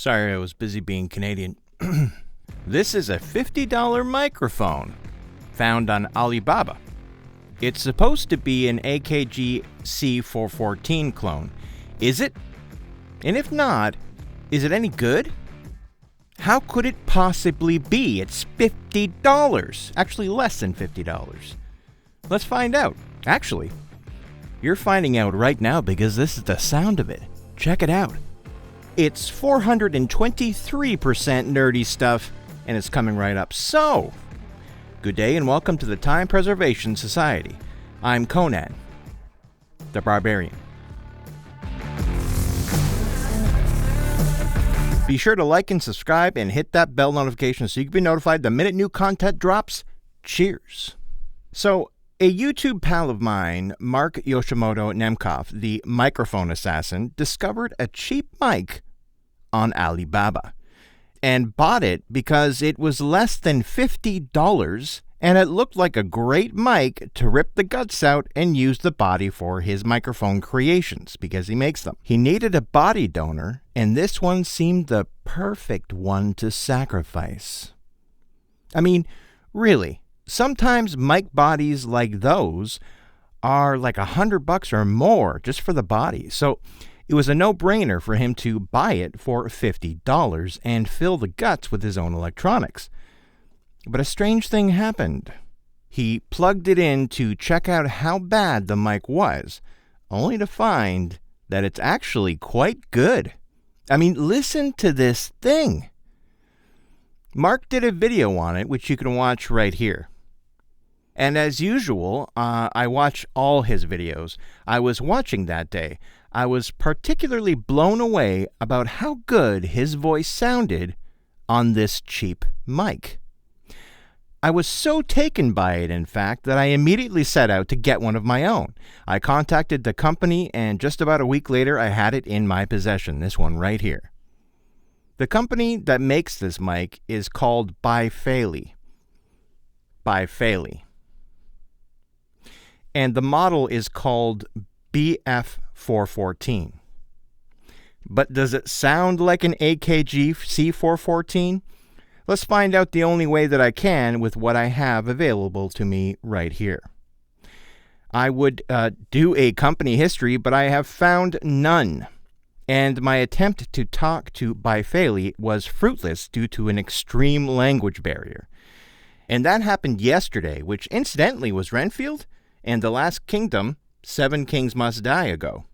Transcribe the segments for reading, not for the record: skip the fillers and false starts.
Sorry, I was busy being Canadian. This is a $50 microphone found on Alibaba. It's supposed to be an AKG C-414 clone. Is it? And if not, is it any good? How could it possibly be? It's $50. Actually, less than $50. Let's find out. Actually, you're finding out right now because this is the sound of it. Check it out. It's 423% nerdy stuff, and it's coming right up. So, good day and welcome to the Time Preservation Society. I'm Conan, the Barbarian. Be sure to like and subscribe and hit that bell notification so you can be notified the minute new content drops. Cheers. So, a YouTube pal of mine, Mark Yoshimoto Nemkov, the microphone assassin, discovered a cheap mic on Alibaba and bought it because it was less than $50 and it looked like a great mic to rip the guts out and use the body for his microphone creations because he makes them. He needed a body donor, and this one seemed the perfect one to sacrifice. I mean, really. Sometimes mic bodies like those are like $100 or more just for the body. So it was a no-brainer for him to buy it for $50 and fill the guts with his own electronics. But a strange thing happened. He plugged it in to check out how bad the mic was, only to find that it's actually quite good. I mean, listen to this thing. Mark did a video on it, which you can watch right here. And as usual, I watch all his videos. I was watching that day. I was particularly blown away about how good his voice sounded on this cheap mic. I was so taken by it, in fact, that I immediately set out to get one of my own. I contacted the company, and just about a week later, I had it in my possession, this one right here. The company that makes this mic is called Bai Fei Li. Bai Fei Li. And the model is called BF414. But does it sound like an AKG C-414? Let's find out the only way that I can with what I have available to me right here. I would do a company history, but I have found none. And my attempt to talk to Bai Fei Li was fruitless due to an extreme language barrier. And that happened yesterday, which incidentally was Renfield and the Last Kingdom, 7 Kings Must Die ago.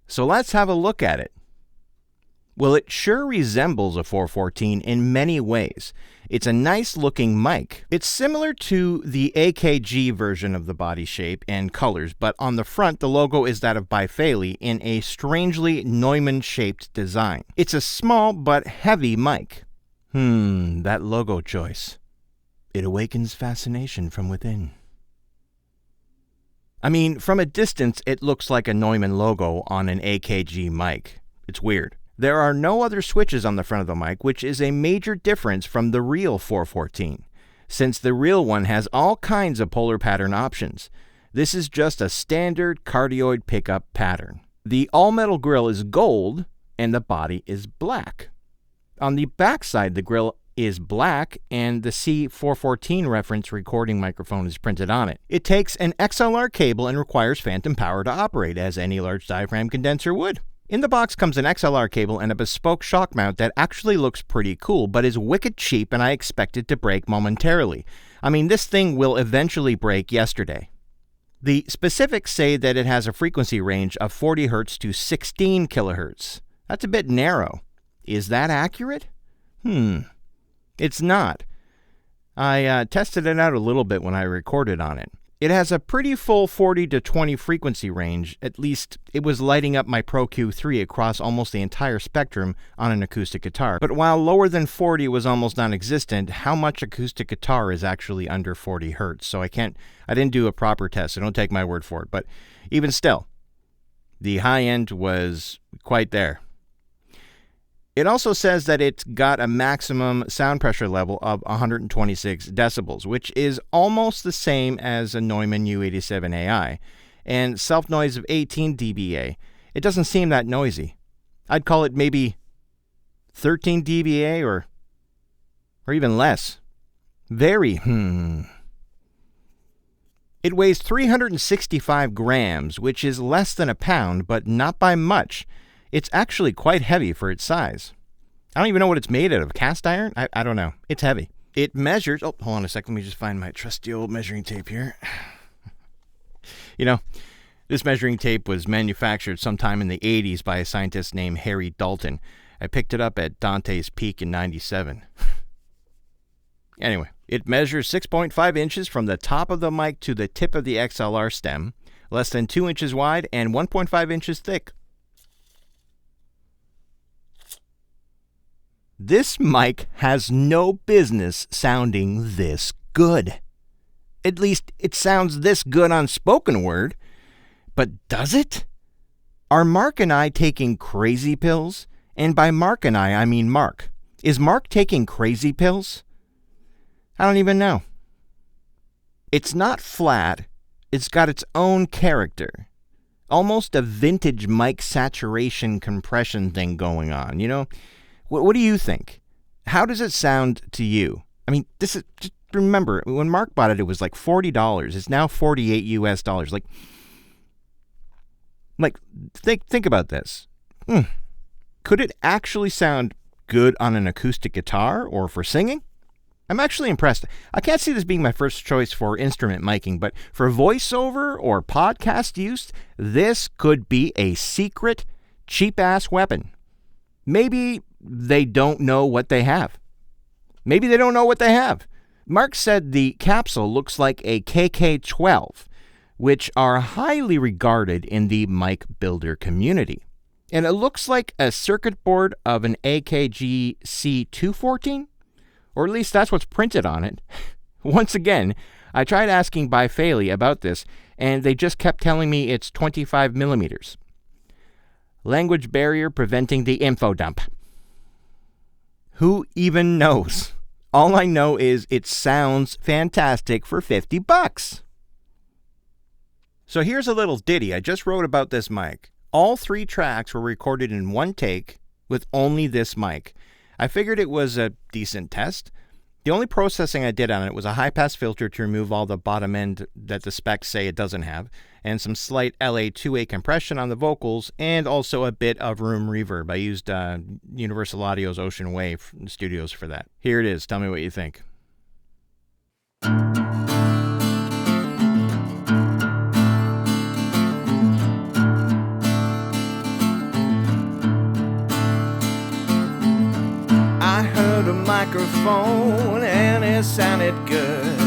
So let's have a look at it. Well, it sure resembles a 414 in many ways. It's a nice-looking mic. It's similar to the AKG version of the body shape and colors, but on the front, the logo is that of Bai Fei Li in a strangely Neumann-shaped design. It's a small but heavy mic. That logo choice. It awakens fascination from within. I mean, from a distance, it looks like a Neumann logo on an AKG mic. It's weird. There are no other switches on the front of the mic, which is a major difference from the real 414, since the real one has all kinds of polar pattern options. This is just a standard cardioid pickup pattern. The all-metal grille is gold, and the body is black. On the backside, the grille is black, and the C-414 reference recording microphone is printed on it. It takes an XLR cable and requires phantom power to operate, as any large diaphragm condenser would. In the box comes an XLR cable and a bespoke shock mount that actually looks pretty cool, but is wicked cheap, and I expect it to break momentarily. I mean, this thing will eventually break yesterday. The specifics say that it has a frequency range of 40 Hz to 16 kHz. That's a bit narrow. Is that accurate? It's not. I tested it out a little bit when I recorded on it. It has a pretty full 40 to 20 frequency range. At least it was lighting up my Pro Q3 across almost the entire spectrum on an acoustic guitar. But while lower than 40 was almost non-existent, how much acoustic guitar is actually under 40 Hz? So I didn't do a proper test, so don't take my word for it. But even still, the high end was quite there. It also says that it's got a maximum sound pressure level of 126 decibels, which is almost the same as a Neumann U87AI, and self-noise of 18 dBA. It doesn't seem that noisy. I'd call it maybe 13 dBA or even less. Very, It weighs 365 grams, which is less than a pound, but not by much. It's actually quite heavy for its size. I don't even know what it's made out of. Cast iron? I don't know. It's heavy. It measures... Oh, hold on a sec. Let me just find my trusty old measuring tape here. You know, this measuring tape was manufactured sometime in the 80s by a scientist named Harry Dalton. I picked it up at Dante's Peak in 97. Anyway, it measures 6.5 inches from the top of the mic to the tip of the XLR stem, less than 2 inches wide and 1.5 inches thick. This mic has no business sounding this good. At least it sounds this good on spoken word. But does it? Are Mark and I taking crazy pills? And by Mark and I mean Mark. Is Mark taking crazy pills? I don't even know. It's not flat. It's got its own character. Almost a vintage mic saturation compression thing going on, you know? What do you think? How does it sound to you? I mean, this is... Just remember, when Mark bought it, it was like $40. It's now $48 US. Think about this. Could it actually sound good on an acoustic guitar or for singing? I'm actually impressed. I can't see this being my first choice for instrument miking, but for voiceover or podcast use, this could be a secret, cheap-ass weapon. Maybe they don't know what they have. Mark said the capsule looks like a KK-12, which are highly regarded in the mic builder community. And it looks like a circuit board of an AKG C-414, or at least that's what's printed on it. Once again, I tried asking Bai Fei Li about this, and they just kept telling me it's 25 millimeters. Language barrier preventing the info dump. Who even knows? All I know is it sounds fantastic for $50. So here's a little ditty I just wrote about this mic. All 3 tracks were recorded in one take with only this mic. I figured it was a decent test. The only processing I did on it was a high-pass filter to remove all the bottom end that the specs say it doesn't have, and some slight LA2A compression on the vocals, and also a bit of room reverb. I used Universal Audio's Ocean Wave Studios for that. Here it is. Tell me what you think. I heard a microphone and it sounded good.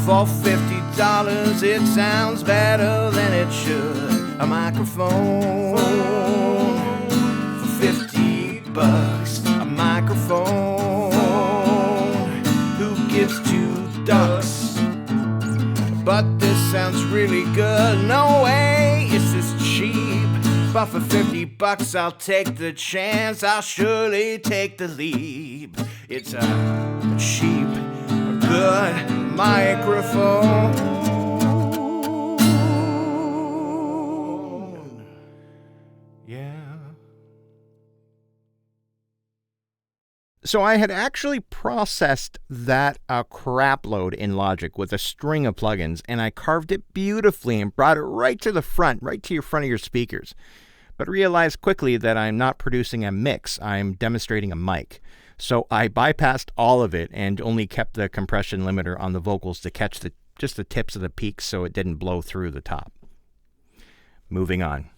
For $50 it sounds better than it should. A microphone for $50. A microphone. Who gives 2 ducks? But this sounds really good. No way is this cheap. But for $50 I'll take the chance. I'll surely take the leap. It's a cheap, good microphone. Yeah. So I had actually processed that a crap load in Logic with a string of plugins, and I carved it beautifully and brought it right to the front, right to your front of your speakers. But realized quickly that I'm not producing a mix, I'm demonstrating a mic. So I bypassed all of it and only kept the compression limiter on the vocals to catch just the tips of the peaks so it didn't blow through the top. Moving on.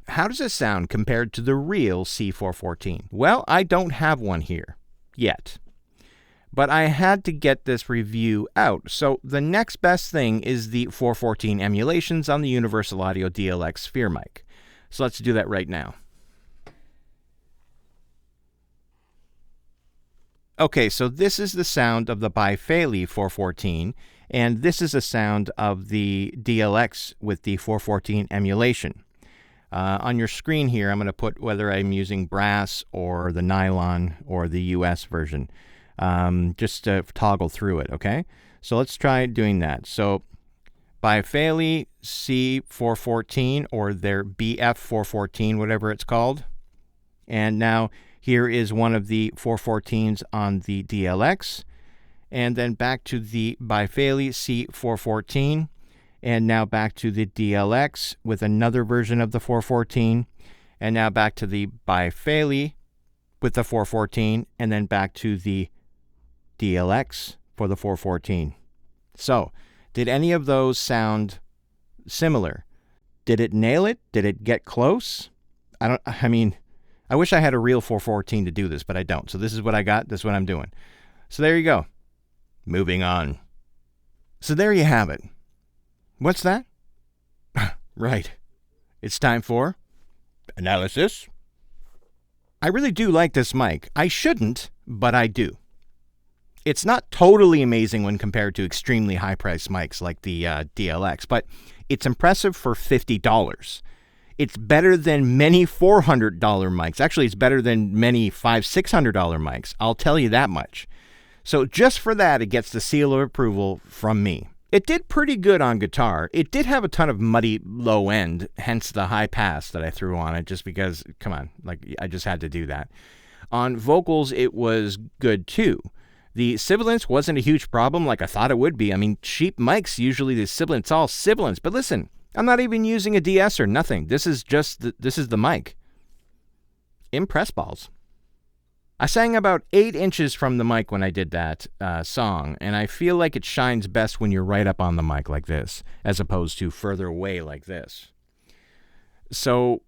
How does it sound compared to the real C-414? Well, I don't have one here yet. But I had to get this review out, so the next best thing is the 414 emulations on the Universal Audio DLX Sphere mic. So let's do that right now. Okay, so this is the sound of the Bai Fei Li 414, and this is the sound of the DLX with the 414 emulation. On your screen here, I'm going to put whether I'm using brass or the nylon or the US version, just to toggle through it, okay? So let's try doing that. So Bai Fei Li C-414, or their BF-414, whatever it's called. And now here is one of the 414s on the DLX. And then back to the Bai Fei Li C-414. And now back to the DLX with another version of the 414. And now back to the Bai Fei Li with the 414. And then back to the DLX for the 414. So, did any of those sound similar? Did it nail it? Did it get close? I mean, I wish I had a real 414 to do this, but I don't. So this is what I got. This is what I'm doing. So there you go. Moving on. So there you have it. What's that? Right. It's time for analysis. I really do like this mic. I shouldn't, but I do. It's not totally amazing when compared to extremely high-priced mics like the DLX, but it's impressive for $50. It's better than many $400 mics. Actually, it's better than many $500-$600 mics. I'll tell you that much. So just for that, it gets the seal of approval from me. It did pretty good on guitar. It did have a ton of muddy low end, hence the high pass that I threw on it just because, come on, like I just had to do that. On vocals, it was good too. The sibilance wasn't a huge problem like I thought it would be. I mean, cheap mics, usually the sibilance, all sibilance. But listen, I'm not even using a DS or nothing. This is just, this is the mic. Impress balls. I sang about 8 inches from the mic when I did that song, and I feel like it shines best when you're right up on the mic like this, as opposed to further away like this. So,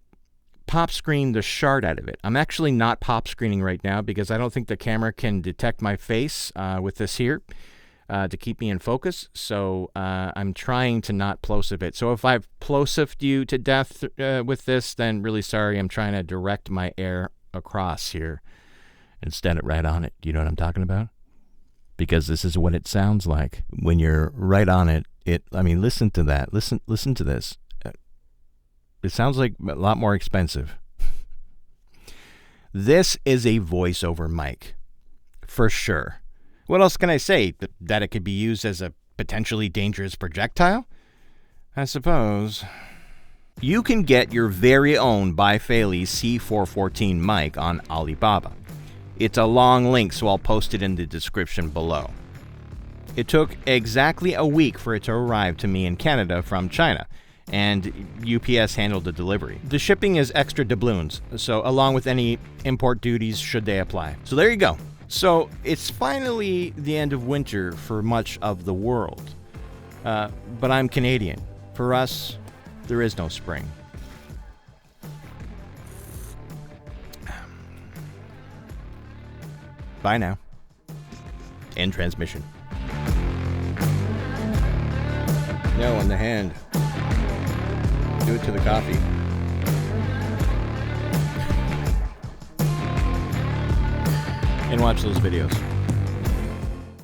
pop screen the Shart out of it. I'm actually not pop screening right now because I don't think the camera can detect my face with this here to keep me in focus. So I'm trying to not plosive it. So if I've plosived you to death with this, then really sorry. I'm trying to direct my air across here and stand it right on it. You know what I'm talking about? Because this is what it sounds like when you're right on it. I mean, listen to that. Listen to this. It sounds like a lot more expensive. This is a voiceover mic, for sure. What else can I say? That it could be used as a potentially dangerous projectile? I suppose. You can get your very own Bai Fei Li C-414 mic on Alibaba. It's a long link, so I'll post it in the description below. It took exactly a week for it to arrive to me in Canada from China, and UPS handled the delivery. The shipping is extra doubloons, so along with any import duties should they apply. So there you go. So it's finally the end of winter for much of the world. But I'm Canadian. For us, there is no spring. Bye now. End transmission. No, on the hand. Do it to the coffee. And watch those videos.